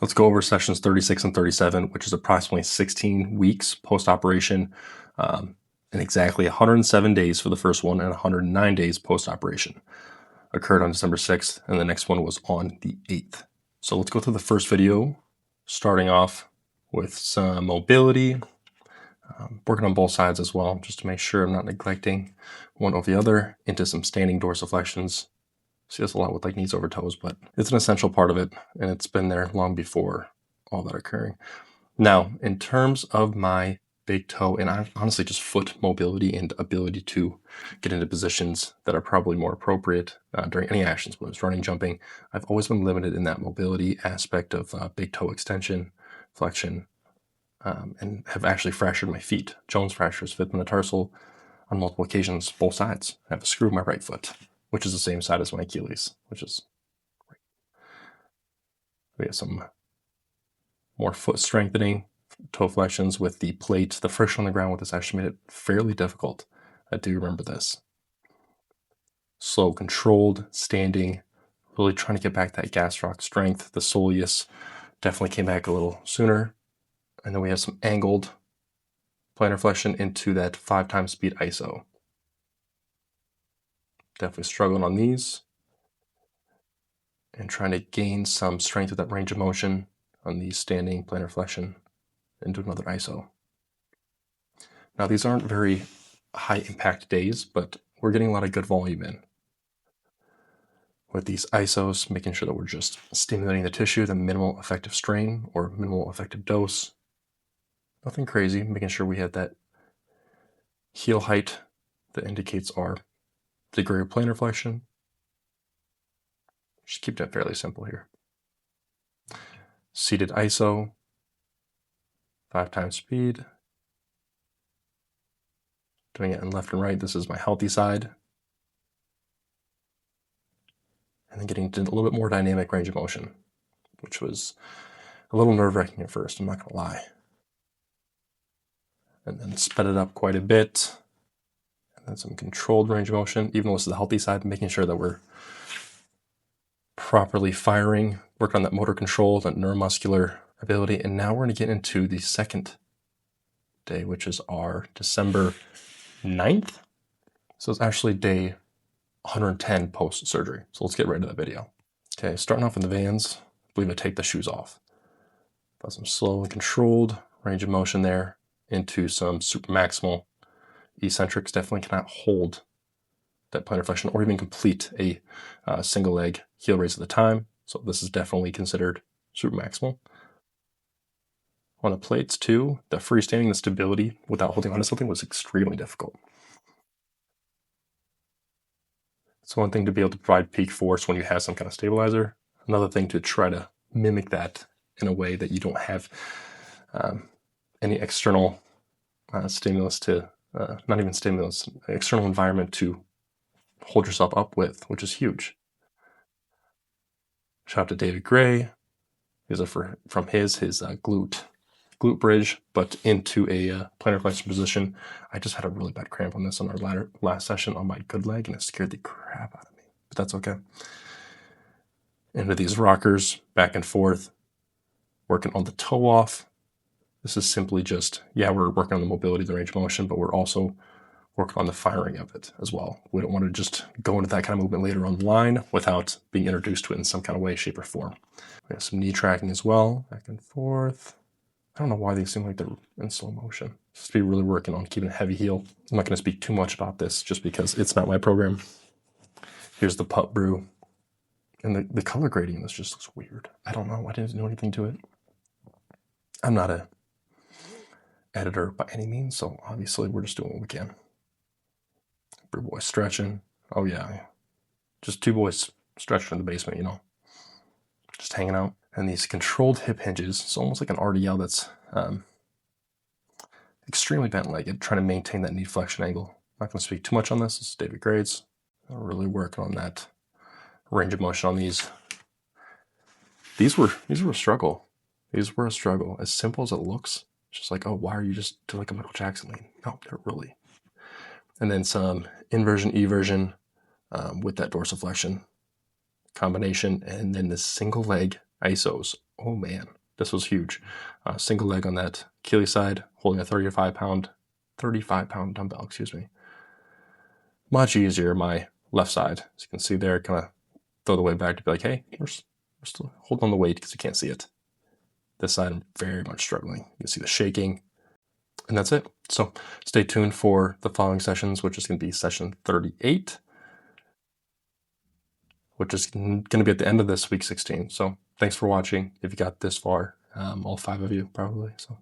Let's go over sessions 36 and 37, which is approximately 16 weeks post-operation, and exactly 107 days for the first one and 109 days post-operation. Occurred on December 6th, and the next one was on the 8th. So let's go through the first video, starting off with some mobility, working on both sides as well, just to make sure I'm not neglecting one over the other, into some standing dorsiflexions. See this a lot with like knees over toes, but it's an essential part of it, and it's been there long before all that occurring. Now, in terms of my big toe and honestly just foot mobility and ability to get into positions that are probably more appropriate during any actions, whether it's running, jumping, I've always been limited in that mobility aspect of big toe extension, flexion, and have actually fractured my feet. Jones fractures, fifth metatarsal on multiple occasions, both sides. I have a screw in my right foot, which is the same side as my Achilles, which is great. We have some more foot strengthening, toe flexions with the plate. The friction on the ground with this actually made it fairly difficult. I do remember this. Slow, controlled, standing, really trying to get back that gastroc strength. The soleus definitely came back a little sooner. And then we have some angled plantar flexion into that 5 times speed iso. Definitely struggling on these. And trying to gain some strength with that range of motion on the standing plantar flexion into another iso. Now these aren't very high impact days, but we're getting a lot of good volume in. With these isos, making sure that we're just stimulating the tissue, the minimal effective strain or minimal effective dose. Nothing crazy, making sure we have that heel height that indicates our degree of plantar flexion. Just keep that fairly simple here. Seated iso, 5 times speed. Doing it in left and right. This is my healthy side. And then getting to a little bit more dynamic range of motion, which was a little nerve-wracking at first, I'm not going to lie. And then sped it up quite a bit. And then some controlled range of motion, even though this is the healthy side, making sure that we're properly firing, work on that motor control, that neuromuscular ability. And now we're going to get into the second day, which is our December 9th. So it's actually day 110 post-surgery. So let's get right into that video. Okay, starting off in the Vans, I believe I take the shoes off. Got some slow and controlled range of motion there into some super maximal. Eccentrics definitely cannot hold that plantar flexion or even complete a single leg heel raise at the time. So this is definitely considered super maximal. On the plates too, the freestanding, the stability without holding onto something was extremely difficult. It's one thing to be able to provide peak force when you have some kind of stabilizer. Another thing to try to mimic that in a way that you don't have any external stimulus to, not even stimulus, external environment to hold yourself up with, which is huge. Shout out to David Gray. These are from his glute bridge, but into a plantar flexion position. I just had a really bad cramp on this on our last session on my good leg, and it scared the crap out of me, but that's okay. Into these rockers, back and forth, working on the toe off. This is simply just, we're working on the mobility, the range of motion, but we're also working on the firing of it as well. We don't want to just go into that kind of movement later on the line without being introduced to it in some kind of way, shape, or form. We have some knee tracking as well, back and forth. I don't know why they seem like they're in slow motion. Just be really working on keeping a heavy heel. I'm not going to speak too much about this just because it's not my program. Here's the pup brew. And the color grading in this just looks weird. I don't know. I didn't know anything to it. I'm not a editor by any means, so obviously we're just doing what we can. Brew boy stretching. Oh yeah. Just two boys stretching in the basement, just hanging out. And these controlled hip hinges. It's almost like an RDL that's extremely bent-legged, trying to maintain that knee flexion angle. Not going to speak too much on this. This is David Grades. I'm really working on that range of motion on these. These were a struggle. These were a struggle. As simple as it looks, it's just like, oh, why are you just doing like a Michael Jackson lean? No, they're really. And then some inversion, eversion with that dorsiflexion combination, and then the single leg isos Oh man, this was huge. Single leg on that Achilles side, holding a 35 pound dumbbell, excuse me. Much easier my left side. As you can see there, kind of throw the weight back to be like, hey, we're still holding on the weight because you can't see it. This side, I'm very much struggling. You can see the shaking. And that's it. So stay tuned for the following sessions, which is going to be session 38, which is going to be at the end of this week 16. So thanks for watching. If you got this far, all 5 of you probably. So